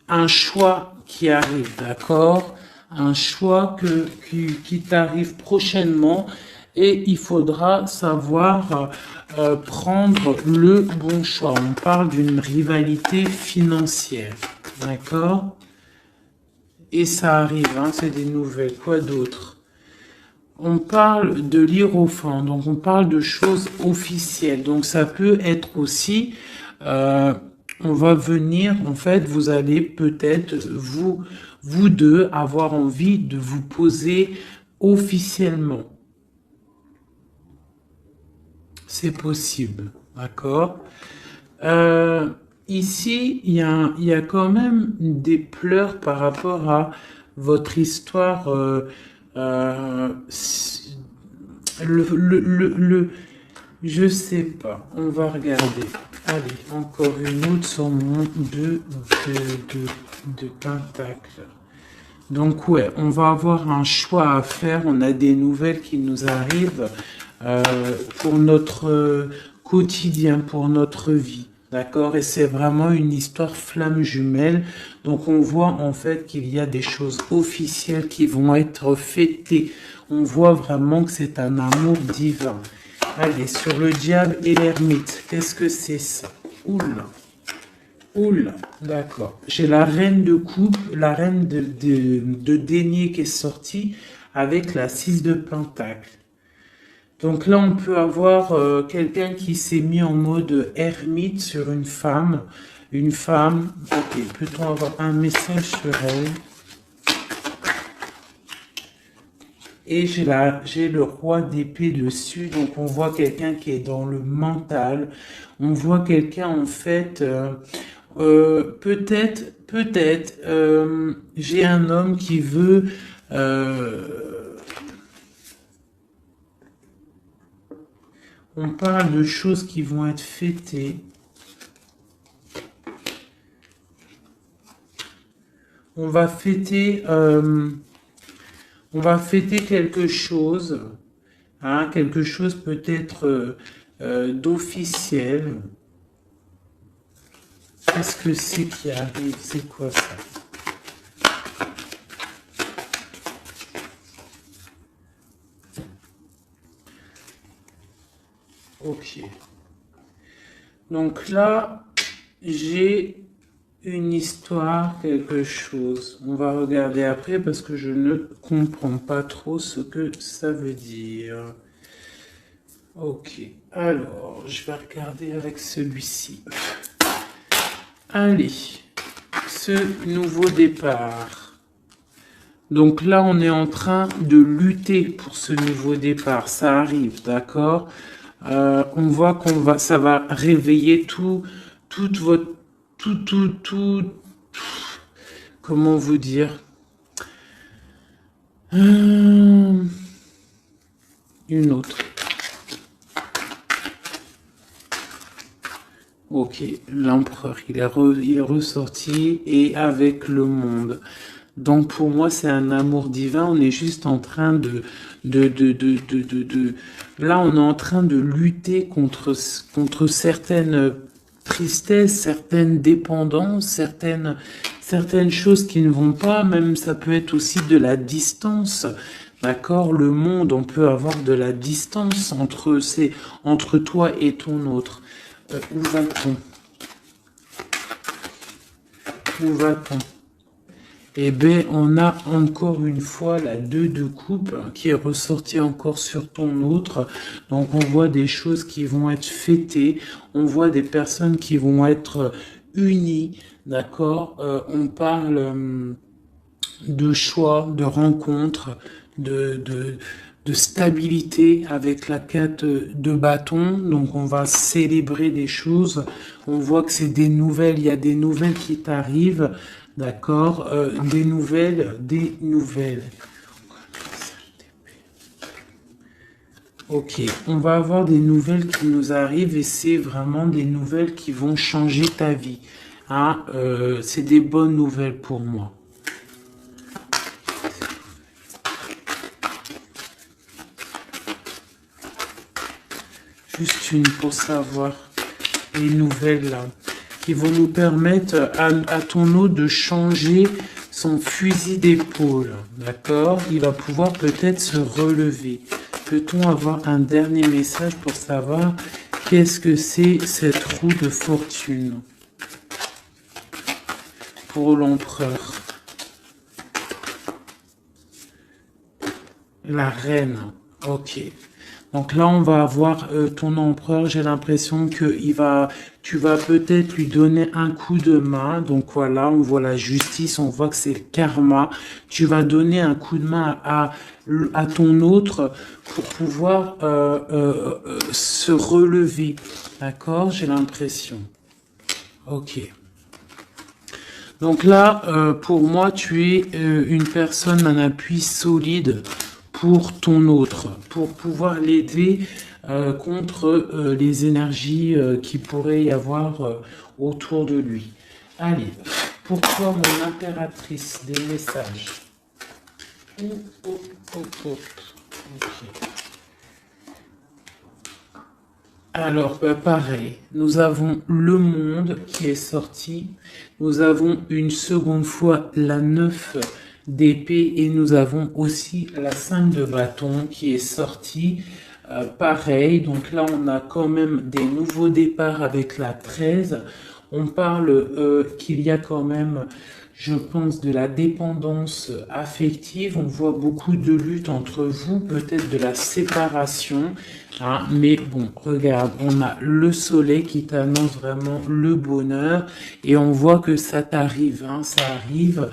un choix qui arrive, d'accord? Un choix qui t'arrive prochainement et il faudra savoir prendre le bon choix. On parle d'une rivalité financière, d'accord? Et ça arrive, hein, c'est des nouvelles. Quoi d'autre? on parle de l'hiérophant, donc on parle de choses officielles. Donc ça peut être aussi, on va venir, en fait, vous allez peut-être, vous deux, avoir envie de vous poser officiellement. C'est possible, d'accord? Ici, il y a quand même des pleurs par rapport à votre histoire. Je sais pas. On va regarder. Allez, encore une autre sur mon de pentacle. Donc ouais, on va avoir un choix à faire. On a des nouvelles qui nous arrivent pour notre quotidien, pour notre vie. D'accord? Et c'est vraiment une histoire flamme jumelle. Donc on voit en fait qu'il y a des choses officielles qui vont être fêtées. On voit vraiment que c'est un amour divin. Allez, sur le diable et l'ermite, qu'est-ce que c'est ça? Oula. Oula, d'accord. J'ai la reine de coupe, la reine de denier qui est sortie avec la 6 de pentacle. Donc là, on peut avoir quelqu'un qui s'est mis en mode ermite sur une femme. Une femme, ok, peut-on avoir un message sur elle? Et j'ai le roi d'épée dessus, donc on voit quelqu'un qui est dans le mental. On voit quelqu'un en fait, peut-être, j'ai un homme qui veut, on parle de choses qui vont être fêtées. On va fêter quelque chose, hein, quelque chose peut-être d'officiel. Qu'est-ce que c'est qui arrive? C'est quoi ça? Ok. Donc là, j'ai une histoire, quelque chose. On va regarder après parce que je ne comprends pas trop ce que ça veut dire. Ok. Alors, je vais regarder avec celui-ci. Allez. Ce nouveau départ. Donc là, on est en train de lutter pour ce nouveau départ. Ça arrive, d'accord? On voit ça va réveiller toute votre, comment vous dire? Une autre. Ok, l'empereur, il est ressorti et avec le monde. Donc pour moi, c'est un amour divin. On est juste en train là, on est en train de lutter contre certaines tristesses, certaines dépendances, certaines choses qui ne vont pas. Même ça peut être aussi de la distance. D'accord? Le monde, on peut avoir de la distance entre toi et ton autre. Où va-t-on? Où va-t-on? Eh bien, on a encore une fois la 2 de coupe qui est ressortie encore sur ton autre. Donc, on voit des choses qui vont être fêtées. On voit des personnes qui vont être unies. D'accord? On parle de choix, de rencontres, de stabilité avec la 4 de bâton. Donc on va célébrer des choses. On voit que c'est des nouvelles, il y a des nouvelles qui t'arrivent, d'accord, des nouvelles. Ok, on va avoir des nouvelles qui nous arrivent et c'est vraiment des nouvelles qui vont changer ta vie. Hein, c'est des bonnes nouvelles pour moi. Juste une pour savoir les nouvelles là, qui vont nous permettre à ton eau de changer son fusil d'épaule. D'accord? Il va pouvoir peut-être se relever. Peut-on avoir un dernier message pour savoir qu'est-ce que c'est cette roue de fortune pour l'empereur? La reine. Ok. Donc là, on va avoir ton empereur. J'ai l'impression que tu vas peut-être lui donner un coup de main. Donc voilà, on voit la justice, on voit que c'est le karma. Tu vas donner un coup de main à ton autre pour pouvoir se relever. D'accord? J'ai l'impression. Ok. Donc là, pour moi, tu es une personne, un appui solide pour ton autre, pour pouvoir l'aider contre les énergies qui pourraient y avoir autour de lui. Allez, pour toi, mon impératrice, des messages. Hop, hop, hop, hop. Ok. Alors, pareil, nous avons le monde qui est sorti, nous avons une seconde fois la 9 d'épée et nous avons aussi la 5 de bâton qui est sortie. Pareil, donc là on a quand même des nouveaux départs avec la 13. On parle qu'il y a quand même, je pense, de la dépendance affective. On voit beaucoup de lutte entre vous, peut-être de la séparation. Hein, mais bon, regarde, on a le soleil qui t'annonce vraiment le bonheur. Et on voit que ça t'arrive, hein, ça arrive,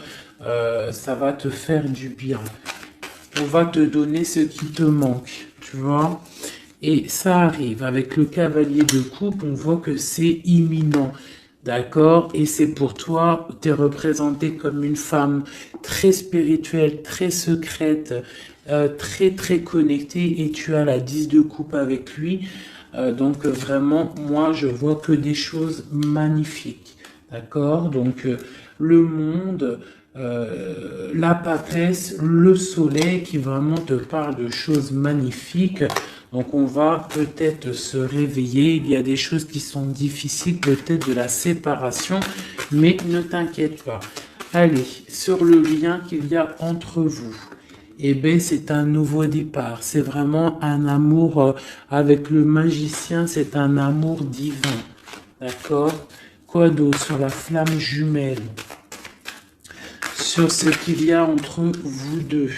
ça va te faire du bien. On va te donner ce qui te manque, tu vois. Et ça arrive. Avec le cavalier de coupe, on voit que c'est imminent. D'accord? Et c'est pour toi, tu es représentée comme une femme très spirituelle, très secrète, très très connectée et tu as la 10 de coupe avec lui. Donc vraiment, moi, je vois que des choses magnifiques. D'accord? Donc le monde, la papesse, le soleil qui vraiment te parle de choses magnifiques. Donc on va peut-être se réveiller, il y a des choses qui sont difficiles, peut-être de la séparation, mais ne t'inquiète pas. Allez, sur le lien qu'il y a entre vous, eh bien c'est un nouveau départ, c'est vraiment un amour avec le magicien, c'est un amour divin. D'accord? Quoi d'autre sur la flamme jumelle? Sur ce qu'il y a entre vous deux.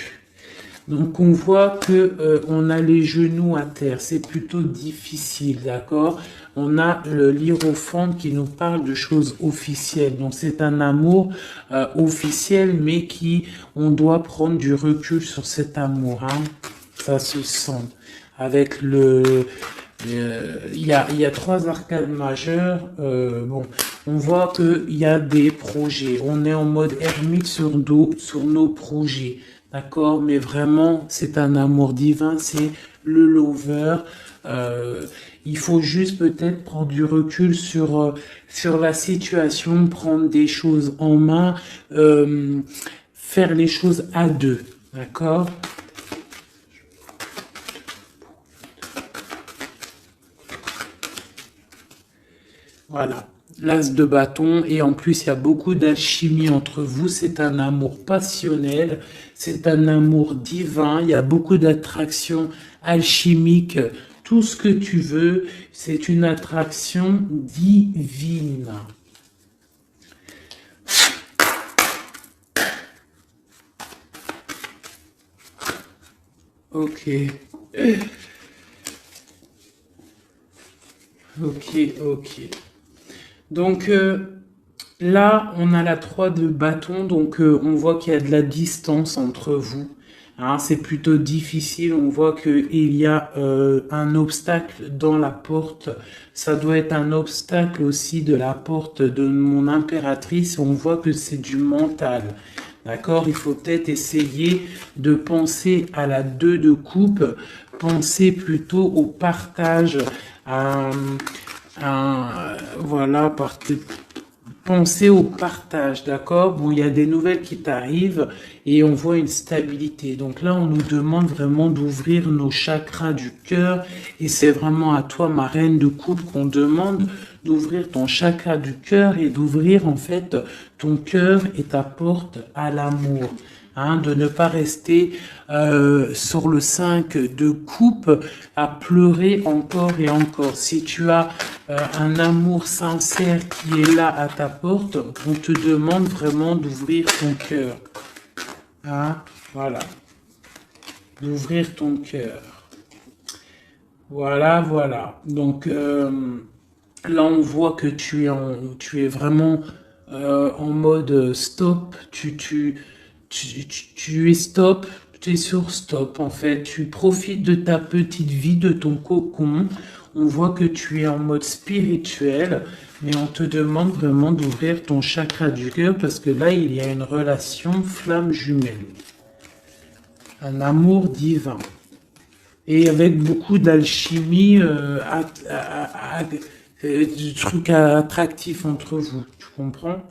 Donc on voit que on a les genoux à terre, c'est plutôt difficile, d'accord? On a le l'hiérophante qui nous parle de choses officielles. Donc c'est un amour officiel, mais qui on doit prendre du recul sur cet amour. Hein? Ça se sent. Avec il y a trois arcades majeures. Bon, on voit qu'il y a des projets. On est en mode ermite sur nos projets. D'accord, mais vraiment, c'est un amour divin, c'est le lover. Il faut juste peut-être prendre du recul sur la situation, prendre des choses en main, faire les choses à deux. D'accord? Voilà. L'as de bâton et en plus il y a beaucoup d'alchimie entre vous, c'est un amour passionnel, c'est un amour divin, il y a beaucoup d'attraction alchimique, tout ce que tu veux, c'est une attraction divine. Ok. Ok. Donc là, on a la 3 de bâton, donc on voit qu'il y a de la distance entre vous. Hein, c'est plutôt difficile, on voit qu'il y a un obstacle dans la porte. Ça doit être un obstacle aussi de la porte de mon impératrice. On voit que c'est du mental. D'accord? Il faut peut-être essayer de penser à la 2 de coupe, penser plutôt au partage, à, voilà, penser au partage, d'accord? Bon, il y a des nouvelles qui t'arrivent et on voit une stabilité. Donc là, on nous demande vraiment d'ouvrir nos chakras du cœur et c'est vraiment à toi, ma reine de coupe, qu'on demande d'ouvrir ton chakra du cœur et d'ouvrir en fait ton cœur et ta porte à l'amour. Hein, de ne pas rester sur le 5 de coupe à pleurer encore et encore. Si tu as un amour sincère qui est là à ta porte, on te demande vraiment d'ouvrir ton cœur. Hein, voilà. d'ouvrir ton cœur. Voilà, voilà. Donc là, on voit que tu es vraiment en mode stop. Tu es stop. Tu es sur stop en fait. Tu profites de ta petite vie, de ton cocon. On voit que tu es en mode spirituel, mais on te demande vraiment d'ouvrir ton chakra du cœur parce que là, il y a une relation flamme jumelle. Un amour divin. Et avec beaucoup d'alchimie, de trucs attractifs entre vous. Tu comprends?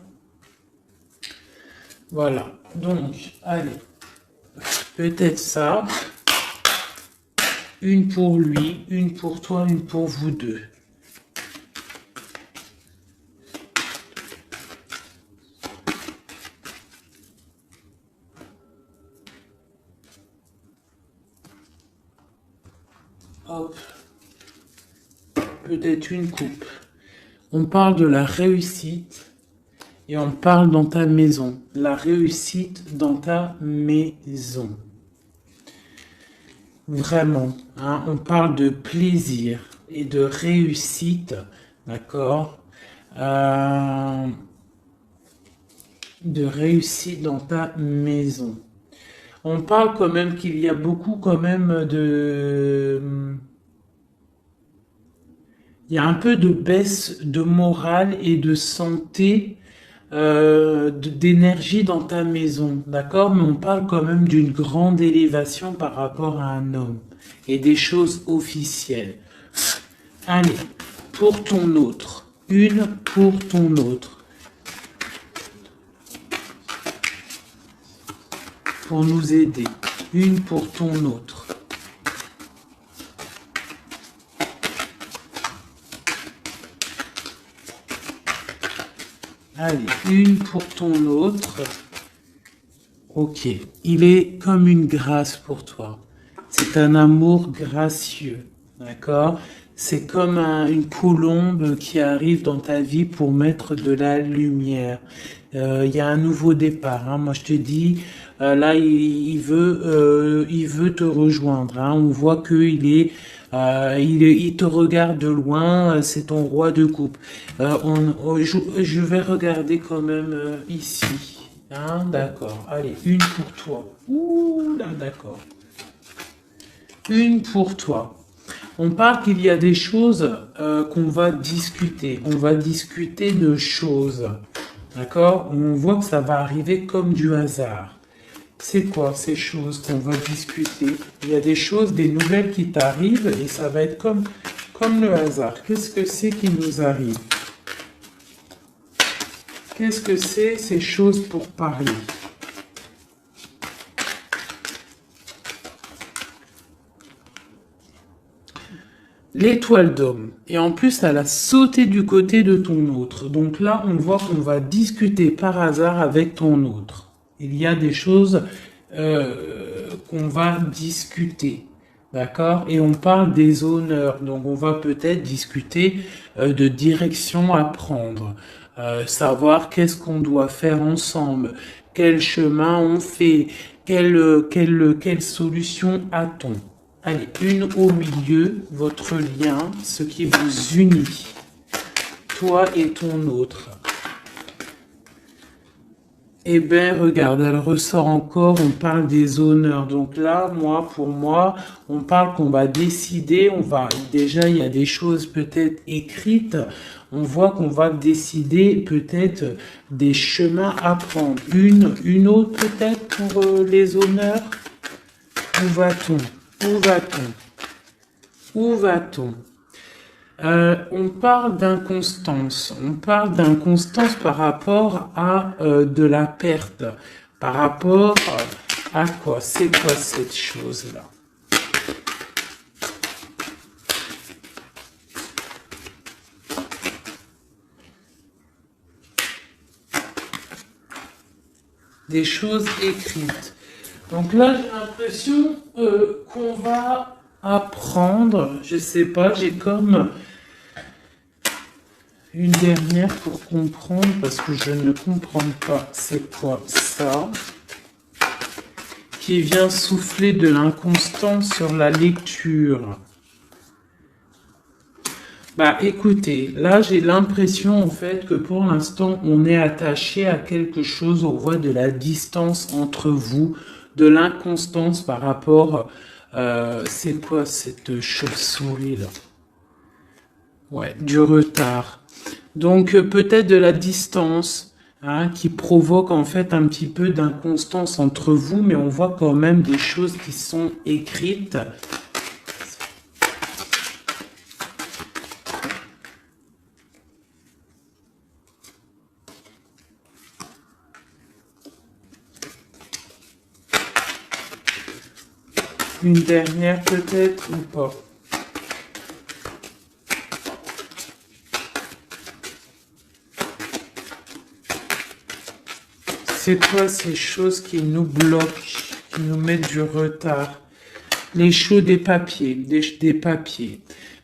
Voilà. Donc, allez. Peut-être ça. Une pour lui, une pour toi, une pour vous deux. Hop. Peut-être une coupe. On parle de la réussite et on parle dans ta maison. La réussite dans ta maison. Vraiment, hein, on parle de plaisir et de réussite, d'accord? De réussite dans ta maison. On parle quand même qu'il y a beaucoup quand même de... Il y a un peu de baisse de morale et de santé, d'énergie dans ta maison, d'accord? Mais on parle quand même d'une grande élévation par rapport à un homme et des choses officielles. Allez, pour ton autre. Une pour ton autre. Pour nous aider. Une pour ton autre. Allez, une pour ton autre. Ok, il est comme une grâce pour toi. C'est un amour gracieux, d'accord? C'est comme une colombe qui arrive dans ta vie pour mettre de la lumière. Il y a un nouveau départ, hein. Moi, je te dis, là, il veut te rejoindre, hein. On voit qu'il est, il te regarde de loin. C'est ton roi de coupe. Je vais regarder quand même ici. Hein, d'accord. Allez, une pour toi. Ouh là, d'accord. Une pour toi. On parle qu'il y a des choses qu'on va discuter. On va discuter de choses. D'accord? On voit que ça va arriver comme du hasard. C'est quoi ces choses qu'on va discuter? Il y a des choses, des nouvelles qui t'arrivent et ça va être comme le hasard. Qu'est-ce que c'est qui nous arrive? Qu'est-ce que c'est ces choses pour parler? L'étoile d'homme. Et en plus, elle a sauté du côté de ton autre. Donc là, on voit qu'on va discuter par hasard avec ton autre. Il y a des choses qu'on va discuter. D'accord? Et on parle des honneurs. Donc on va peut-être discuter de direction à prendre. Savoir qu'est-ce qu'on doit faire ensemble. Quel chemin on fait. Quelle solution a-t-on? Allez, une au milieu, votre lien, ce qui vous unit, toi et ton autre. Eh bien, regarde, elle ressort encore, on parle des honneurs. Donc là, pour moi, on parle qu'on va décider, déjà, il y a des choses peut-être écrites, on voit qu'on va décider peut-être des chemins à prendre. Une autre peut-être pour les honneurs. Où va-t-on? Où va-t-on? Où va-t-on? On parle d'inconstance. On parle d'inconstance par rapport à de la perte. Par rapport à quoi? C'est quoi cette chose-là? Des choses écrites. Donc là, j'ai l'impression qu'on va apprendre, je sais pas, j'ai comme une dernière pour comprendre, parce que je ne comprends pas c'est quoi ça, qui vient souffler de l'inconstance sur la lecture. Bah écoutez, là j'ai l'impression en fait que pour l'instant on est attaché à quelque chose, on voit de la distance entre vous, de l'inconstance par rapport, c'est quoi cette chauve-souris là? Ouais, du retard. Donc peut-être de la distance, hein, qui provoque en fait un petit peu d'inconstance entre vous, mais on voit quand même des choses qui sont écrites. Une dernière peut-être ou pas? C'est quoi ces choses qui nous bloquent, qui nous mettent du retard? Les choux des papiers, des papiers.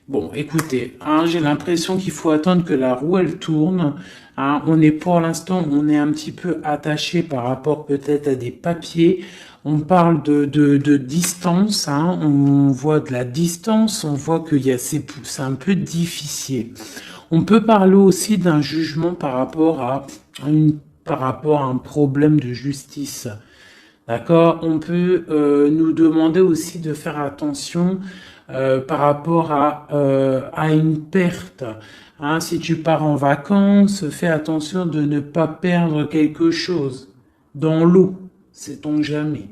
Bon, écoutez, hein, j'ai l'impression qu'il faut attendre que la roue elle tourne. Hein. On est pour l'instant, on est un petit peu attaché par rapport peut-être à des papiers. On parle de distance, hein. On voit de la distance, on voit qu'il y a c'est un peu difficile. On peut parler aussi d'un jugement par rapport à un problème de justice. D'accord? On peut nous demander aussi de faire attention par rapport à une perte. Hein, si tu pars en vacances, fais attention de ne pas perdre quelque chose dans l'eau. Sait-on jamais.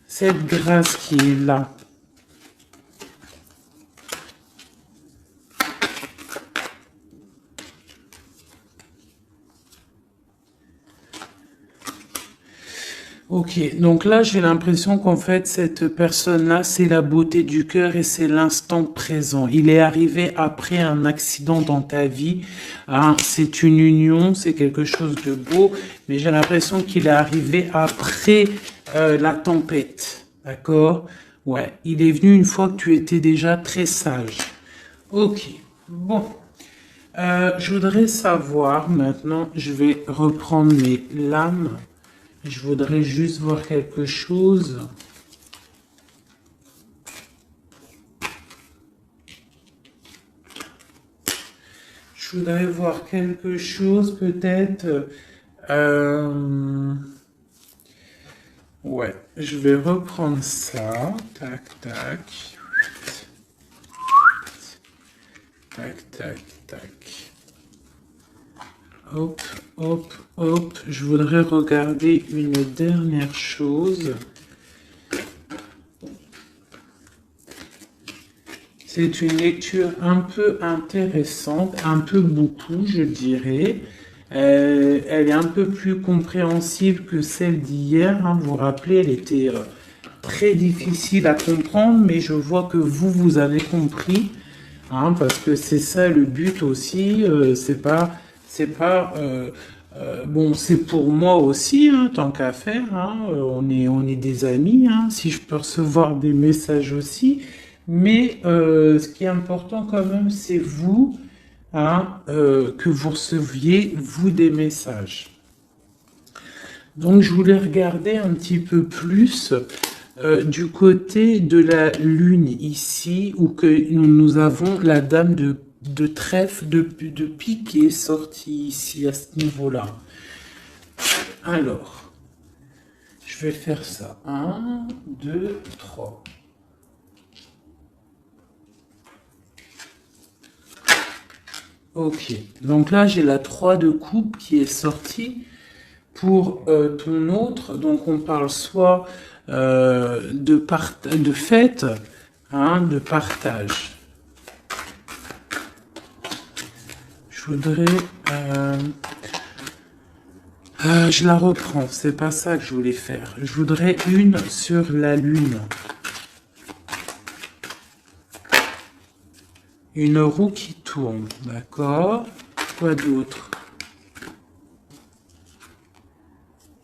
Cette grâce qui est là. Ok, donc là j'ai l'impression qu'en fait cette personne-là c'est la beauté du cœur et c'est l'instant présent. Il est arrivé après un accident dans ta vie, hein, c'est une union, c'est quelque chose de beau, mais j'ai l'impression qu'il est arrivé après la tempête, d'accord? Ouais, il est venu une fois que tu étais déjà très sage. Ok, bon. Je voudrais savoir maintenant, je vais reprendre mes lames. Je voudrais juste voir quelque chose. Je voudrais voir quelque chose peut-être. Ouais, je vais reprendre ça. Tac, tac. Tac, tac, tac. Hop, hop, hop. Je voudrais regarder une dernière chose. C'est une lecture un peu intéressante, un peu beaucoup, je dirais. Elle est un peu plus compréhensible que celle d'hier. Hein. Vous vous rappelez, elle était très difficile à comprendre, mais je vois que vous avez compris. Hein, parce que c'est ça le but aussi. Bon, c'est pour moi aussi, hein, tant qu'à faire. Hein, on est des amis. Hein, si je peux recevoir des messages aussi. Mais ce qui est important quand même, c'est vous, hein, que vous receviez, vous, des messages. Donc, je voulais regarder un petit peu plus du côté de la lune ici, où que nous avons la dame de trèfle, de pique qui est sortie ici, à ce niveau-là. Alors, je vais faire ça. 1, 2, 3. Ok, donc là j'ai la 3 de coupe qui est sortie pour ton autre. Donc on parle soit de fête, hein, de partage. Je voudrais... je la reprends, c'est pas ça que je voulais faire. Je voudrais une sur la lune. Une roue qui tourne, d'accord? Quoi d'autre?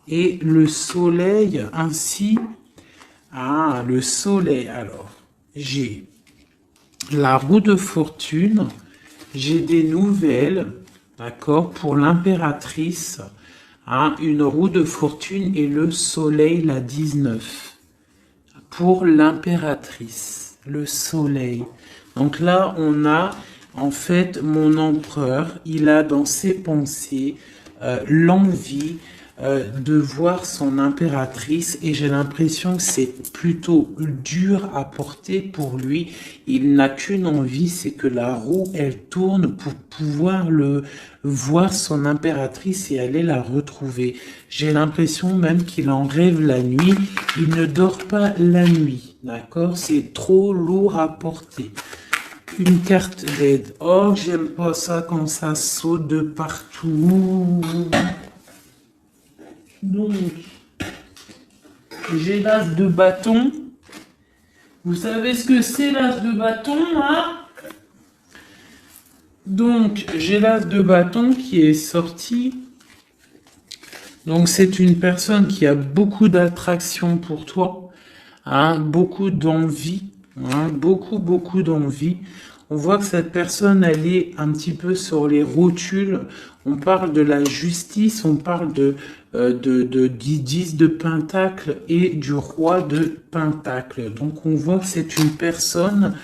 Et le soleil ainsi. Ah, le soleil. Alors, j'ai la roue de fortune. J'ai des nouvelles, d'accord, pour l'impératrice. Hein, une roue de fortune et le soleil, la 19. Pour l'impératrice, le soleil. Donc là, on a en fait mon empereur. Il a dans ses pensées l'envie de voir son impératrice et j'ai l'impression que c'est plutôt dur à porter pour lui. Il n'a qu'une envie, c'est que la roue, elle tourne pour pouvoir voir son impératrice et aller la retrouver. J'ai l'impression même qu'il en rêve la nuit. Il ne dort pas la nuit, d'accord? C'est trop lourd à porter. Une carte d'aide. Oh, j'aime pas ça quand ça saute de partout. Donc, j'ai l'as de bâton. Vous savez ce que c'est l'as de bâton, hein? Donc, j'ai l'as de bâton qui est sorti. Donc, c'est une personne qui a beaucoup d'attraction pour toi, hein, beaucoup d'envie, hein, beaucoup d'envie. On voit que cette personne, elle est un petit peu sur les rotules. On parle de la justice, on parle du 10 de Pentacle et du roi de Pentacle. Donc, on voit que c'est une personne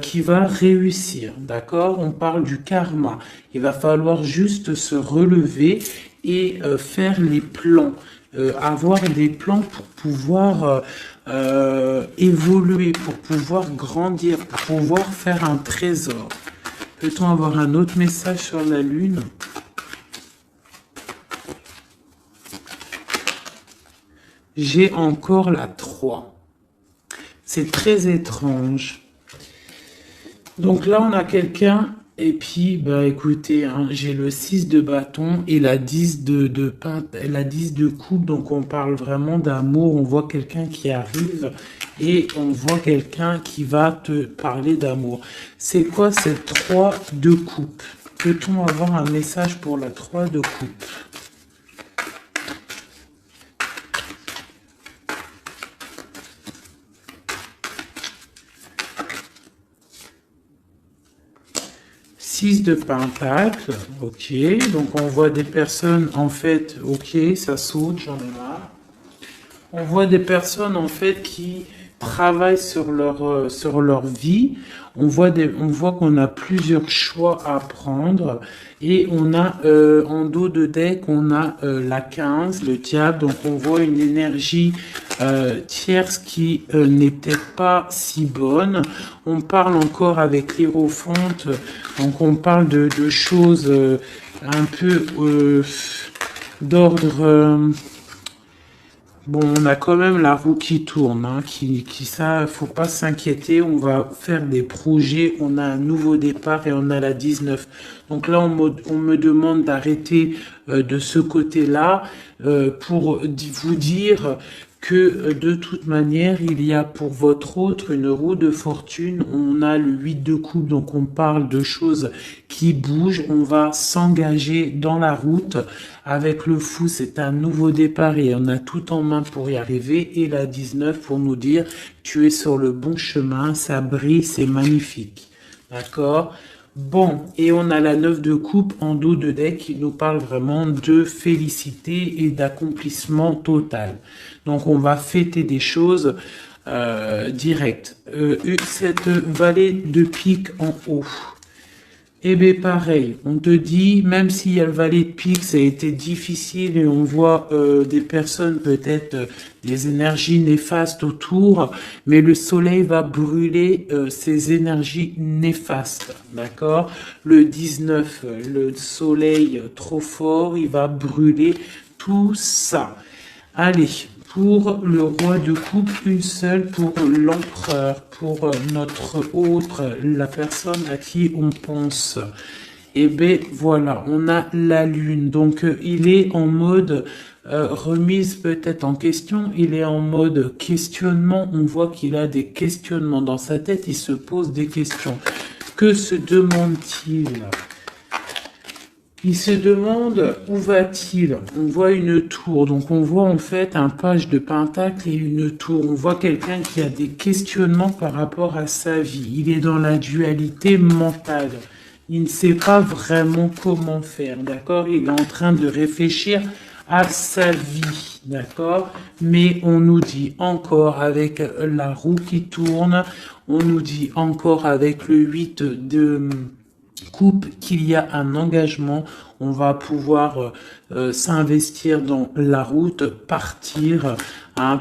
qui va réussir, d'accord? On parle du karma. Il va falloir juste se relever et faire les plans. Avoir des plans pour pouvoir évoluer, pour pouvoir grandir, pour pouvoir faire un trésor. Peut-on avoir un autre message sur la lune? J'ai encore la 3. C'est très étrange. Donc là, on a quelqu'un, et puis, bah écoutez, hein, j'ai le 6 de bâton et la 10 la 10 de coupe, donc on parle vraiment d'amour, on voit quelqu'un qui arrive et on voit quelqu'un qui va te parler d'amour. C'est quoi cette 3 de coupe? Peut-on avoir un message pour la 3 de coupe? De Pentacle, ok, donc on voit des personnes en fait, ok, ça saute, j'en ai marre. On voit des personnes en fait qui travaillent sur leur vie. On voit qu'on a plusieurs choix à prendre et on a en dos de deck on a la 15, le diable. Donc on voit une énergie tierce qui n'est peut-être pas si bonne. On parle encore avec l'Hiérophante, donc on parle de choses un peu d'ordre. Bon, on a quand même la roue qui tourne, hein, ça, faut pas s'inquiéter, on va faire des projets, on a un nouveau départ et on a la 19. Donc là, on me demande d'arrêter de ce côté-là pour vous dire que de toute manière, il y a pour votre autre une roue de fortune. On a le 8 de coupe, donc on parle de choses qui bougent. On va s'engager dans la route. Avec le fou, c'est un nouveau départ et on a tout en main pour y arriver. Et la 19 pour nous dire, tu es sur le bon chemin, ça brille, c'est magnifique. D'accord ? Bon, et on a la 9 de coupe en dos de deck qui nous parle vraiment de félicité et d'accomplissement total. Donc on va fêter des choses directes. Cette vallée de pique en haut. Eh bien pareil, on te dit, même s'il y a le valet de pique, ça a été difficile et on voit des personnes peut-être des énergies néfastes autour, mais le soleil va brûler ces énergies néfastes, d'accord? Le 19, le soleil trop fort, il va brûler tout ça. Allez, pour le roi de coupe, une seule pour l'empereur, pour notre autre, la personne à qui on pense. Et bien voilà, on a la lune. Donc il est en mode remise peut-être en question, il est en mode questionnement. On voit qu'il a des questionnements dans sa tête, il se pose des questions. Que se demande-t-il ? Il se demande où va-t-il. On voit une tour, donc on voit en fait un page de pentacle et une tour. On voit quelqu'un qui a des questionnements par rapport à sa vie. Il est dans la dualité mentale. Il ne sait pas vraiment comment faire, d'accord? Il est en train de réfléchir à sa vie, d'accord? Mais on nous dit encore avec la roue qui tourne, on nous dit encore avec le 8 de coupe qu'il y a un engagement, on va pouvoir s'investir dans la route, partir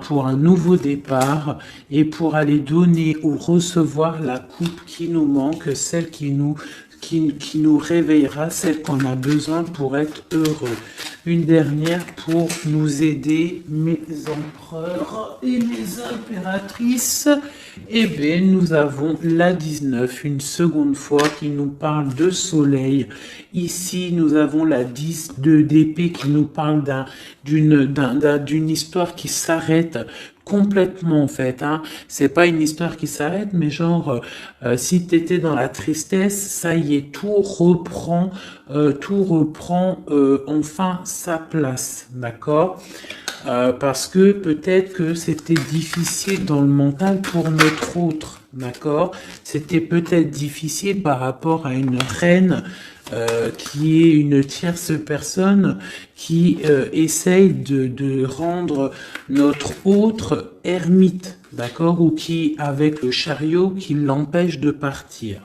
pour un nouveau départ et pour aller donner ou recevoir la coupe qui nous manque, celle qui nous réveillera, celle qu'on a besoin pour être heureux. Une dernière pour nous aider, mes empereurs et mes impératrices. Eh bien, nous avons la 19, une seconde fois, qui nous parle de soleil. Ici, nous avons la 10 d'épée qui nous parle d'une histoire qui s'arrête complètement en fait, hein. C'est pas une histoire qui s'arrête, mais genre si t'étais dans la tristesse, ça y est, tout reprend enfin sa place, d'accord? Parce que peut-être que c'était difficile dans le mental pour notre autre, d'accord? C'était peut-être difficile par rapport à une reine qui est une tierce personne qui essaye de rendre notre autre ermite, d'accord? Ou qui, avec le chariot, qui l'empêche de partir.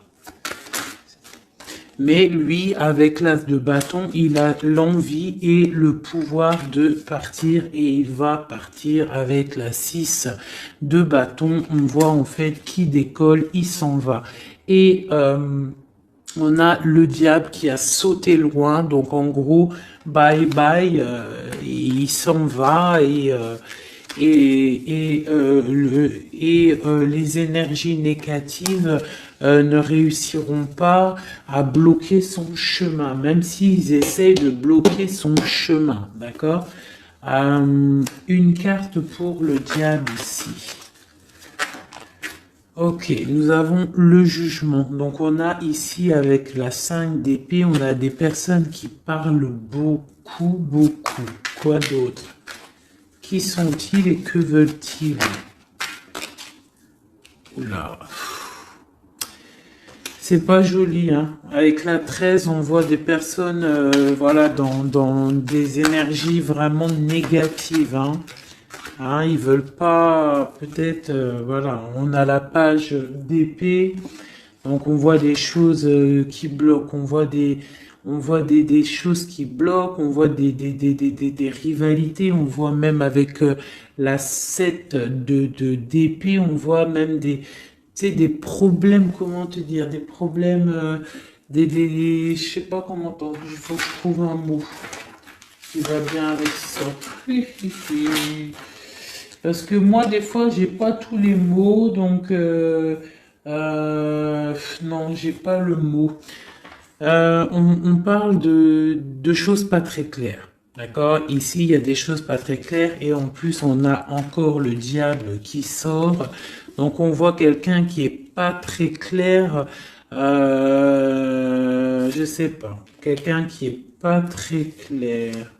Mais lui, avec l'as de bâton, il a l'envie et le pouvoir de partir et il va partir avec la 6 de bâton. On voit en fait qui décolle, il s'en va. Et on a le diable qui a sauté loin, donc en gros, bye bye, il s'en va les énergies négatives ne réussiront pas à bloquer son chemin, même s'ils essayent de bloquer son chemin, d'accord? Une carte pour le diable ici. Ok, nous avons le jugement. Donc on a ici avec la 5 d'épée, on a des personnes qui parlent beaucoup. Quoi d'autre? Qui sont-ils et que veulent-ils? Oula. C'est pas joli, hein. Avec la 13, on voit des personnes, voilà, dans des énergies vraiment négatives, hein. Hein, ils veulent pas, peut-être, voilà, on a la page d'épée, donc on voit des choses qui bloquent, on voit des choses qui bloquent, on voit des rivalités, on voit même avec la 7 d'épée, on voit même tu sais, des problèmes, comment te dire, des problèmes, je sais pas comment il faut que je trouve un mot qui va bien avec ça. Parce que moi, des fois, j'ai pas tous les mots, donc non, j'ai pas le mot. On parle de choses pas très claires, d'accord? Ici, il y a des choses pas très claires et en plus, on a encore le diable qui sort. Donc, on voit quelqu'un qui est pas très clair. Je sais pas. Quelqu'un qui est pas très clair.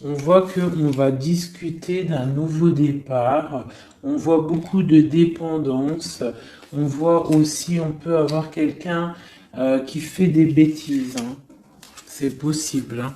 On voit qu'on va discuter d'un nouveau départ. On voit beaucoup de dépendance. On voit aussi, on peut avoir quelqu'un qui fait des bêtises, hein. C'est possible, hein.